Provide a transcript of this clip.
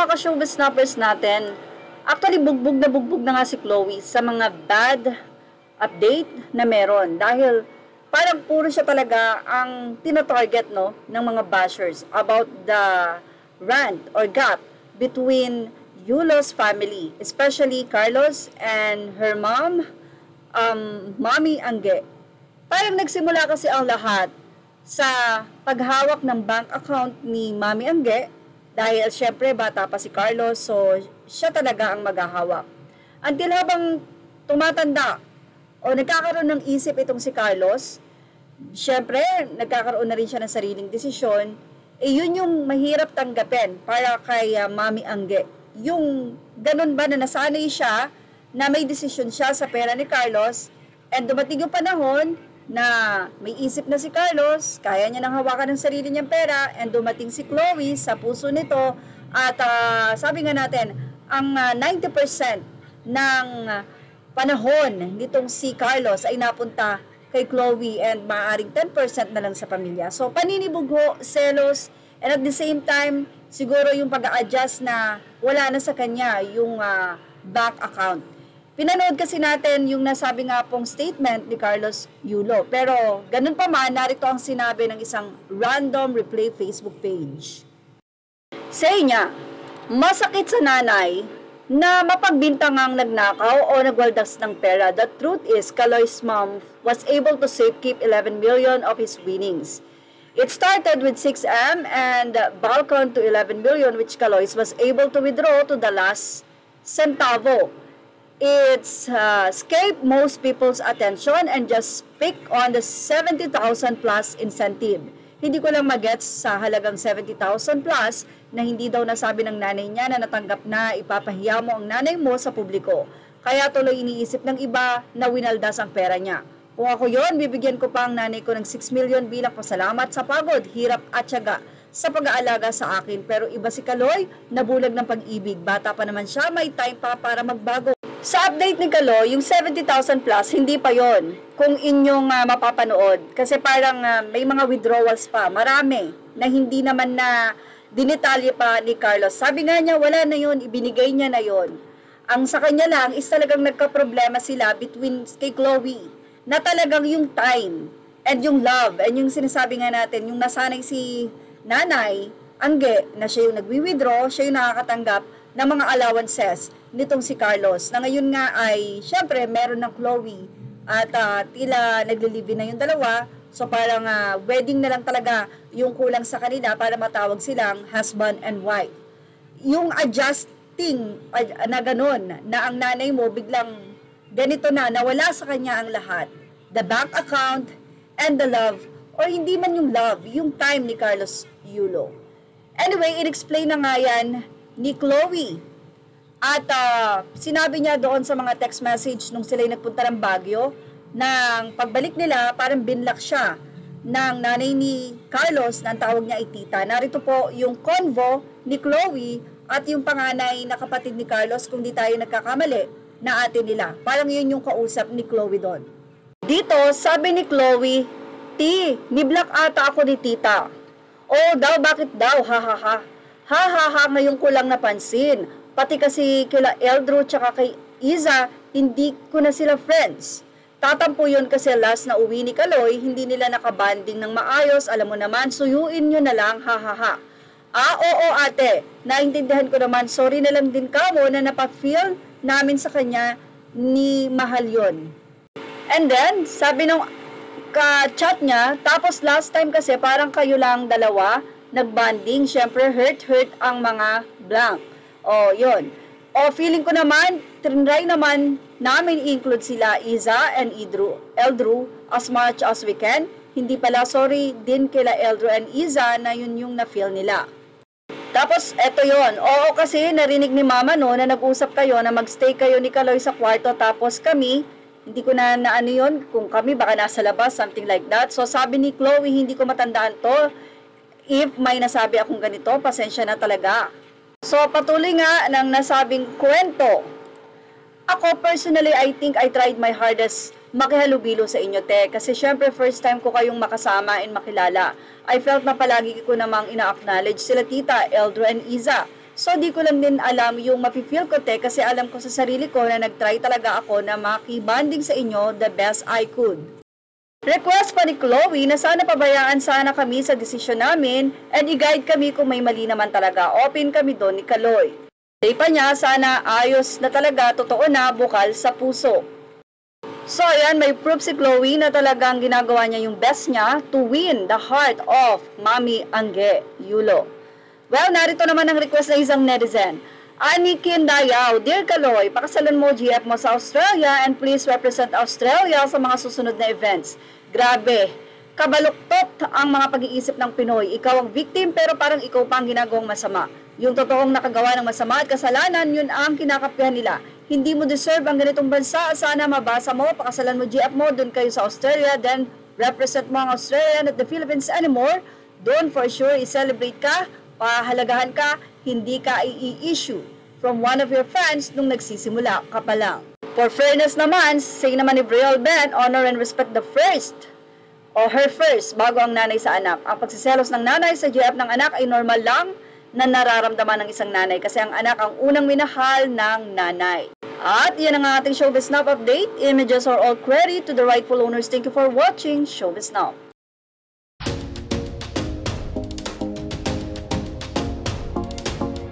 mga ka-showbiz snappers natin, actually bugbog na nga si Chloe sa mga bad update na meron. Dahil parang puro siya talaga ang tinatarget ng mga bashers about the rant or gap between Yulo's family, especially Carlos and her mom, Mommy Angge. Parang nagsimula kasi ang lahat sa paghawak ng bank account ni Mommy Angge dahil syempre bata pa si Carlos, so siya talaga ang maghahawak. Until habang tumatanda o nagkakaroon ng isip itong si Carlos, syempre nagkakaroon na rin siya ng sariling desisyon, yun yung mahirap tanggapin para kay Mommy Angge. Yung ganun ba na nasanay siya na may desisyon siya sa pera ni Carlos, and dumating yung panahon na may isip na si Carlos, kaya niya nang hawakan ng sarili niyang pera, and dumating si Chloe sa puso nito, at sabi nga natin, ang 90% ng panahon nitong si Carlos ay napunta kay Chloe, and maaaring 10% na lang sa pamilya. So paninibog ho, selos, and at the same time, siguro yung pag-a-adjust na wala na sa kanya yung bank account. Pinanood kasi natin yung nasabi nga pong statement ni Carlos Yulo. Pero ganun pa man, narito ang sinabi ng isang random replay Facebook page. Say niya, masakit sa nanay na mapagbintangang nagnakaw o nagwaldas ng pera. The truth is, Kaloy's mom was able to safekeep 11 million of his winnings. It started with 6M and balcon to 11 million which Kaloy's was able to withdraw to the last centavo. It's escaped most people's attention and just pick on the 70,000 plus incentive. Hindi ko lang magets sa halagang 70,000 plus na hindi daw nasabi ng nanay niya na natanggap na ipapahiya mo ang nanay mo sa publiko. Kaya tuloy iniisip ng iba na winaldas ang pera niya. Kung ako yon, bibigyan ko pa ang nanay ko ng 6 million bilang pasalamat sa pagod, hirap at tiyaga sa pag-aalaga sa akin. Pero iba si Kaloy, nabulag ng pag-ibig. Bata pa naman siya, may time pa para magbago. Sa update ni Kaloy, yung 70,000 plus, hindi pa yon kung inyong mapapanood. Kasi parang may mga withdrawals pa. Marami na hindi naman na dinitalye pa ni Carlos. Sabi nga niya, wala na yon, ibinigay niya na yon. Ang sa kanya lang is talagang nagka-problema sila between kay Chloe na talagang yung time and yung love and yung sinasabi nga natin, yung nasanay si nanay, Angge, na siya yung nagwi-withdraw, siya yung nakakatanggap ng mga allowances nitong si Carlos, na ngayon nga ay, syempre, meron ng Chloe at tila nagli-live na yung dalawa, so parang wedding na lang talaga yung kulang sa kanila para matawag silang husband and wife. Yung adjusting na ganun, na ang nanay mo biglang ganito na, nawala sa kanya ang lahat, the bank account and the love, or hindi man yung love, yung time ni Carlos Yulo. Anyway, in-explain na nga yan ni Chloe. At sinabi niya doon sa mga text message nung sila'y nagpunta ng Baguio, nang pagbalik nila, parang binlock siya ng nanay ni Carlos, na ang tawag niya ay tita. Narito po yung convo ni Chloe at yung panganay na kapatid ni Carlos, kung di tayo nagkakamali, na ate nila. Parang yun yung kausap ni Chloe doon. Dito, sabi ni Chloe, Ti, ni-block ata ako ni tita. Oh, daw, bakit daw? Ha ha ha. Ha ha ha, ngayon ko lang napansin. Pati kasi kila Eldro tsaka kay Iza, hindi ko na sila friends. Tatampo yun kasi last na uwi ni Kaloy, hindi nila nakabanding ng maayos. Alam mo naman, suyuin nyo na lang, ha ha ha. Oo ate, naintindihan ko naman. Sorry na lang din kamo na napafeel namin sa kanya ni mahal yon. And then, sabi nung ka-chat niya, tapos last time kasi parang kayo lang dalawa nagbanding, syempre hurt ang mga blank. O, yun. O, feeling ko naman, trinry naman namin i-include sila Iza and Eldro as much as we can. Hindi pala, sorry din kila Eldro and Iza na yun yung na-feel nila. Tapos, eto yon. Oo, kasi narinig ni Mama no, na nag-usap kayo na magstay kayo ni Kaloy sa kwarto, tapos kami, hindi ko na ano yun, kung kami baka nasa labas, something like that. So, sabi ni Chloe, hindi ko matandaan to. If may nasabi akong ganito, pasensya na talaga. So, patuloy nga ng nasabing kwento. Ako, personally, I think I tried my hardest makihalubilo sa inyo, te. Kasi syempre, first time ko kayong makasama and makilala. I felt na palagi ko namang ina-acknowledge sila tita, Eldro and Iza. So, di ko lang din alam yung mafe-feel ko kasi alam ko sa sarili ko na nag-try talaga ako na makibanding sa inyo the best I could. Request pa ni Chloe na sana pabayaan sana kami sa desisyon namin and i-guide kami kung may mali naman talaga. Open kami doon ni Kaloy. Say pa niya, sana ayos na talaga, totoo na, bukal sa puso. So, ayan, may proof si Chloe na talagang ginagawa niya yung best niya to win the heart of Mami Angge Yulo. Well, narito naman ang request ng isang netizen. Anikin Dayaw, Dear Kaloy, pakasalan mo GF mo sa Australia and please represent Australia sa mga susunod na events. Grabe, kabaluktot ang mga pag-iisip ng Pinoy. Ikaw ang victim pero parang ikaw pa ang ginagawang masama. Yung totoong nakagawa ng masama at kasalanan, yun ang kinakapihan nila. Hindi mo deserve ang ganitong bansa. Sana mabasa mo, pakasalan mo GF mo, dun kayo sa Australia, then represent mo ang Australia at the Philippines anymore. Doon for sure, i-celebrate ka, pahalagahan ka, hindi ka i-issue from one of your fans nung nagsisimula ka pa lang. For fairness naman, say naman ni Brielle Ben, honor and respect the first o her first bago ang nanay sa anak. Ang pagsiselos ng nanay sa GF ng anak ay normal lang na nararamdaman ng isang nanay kasi ang anak ang unang minahal ng nanay. At yan ang ating Showbiz Now update. Images are all credit to the rightful owners. Thank you for watching Showbiz Now.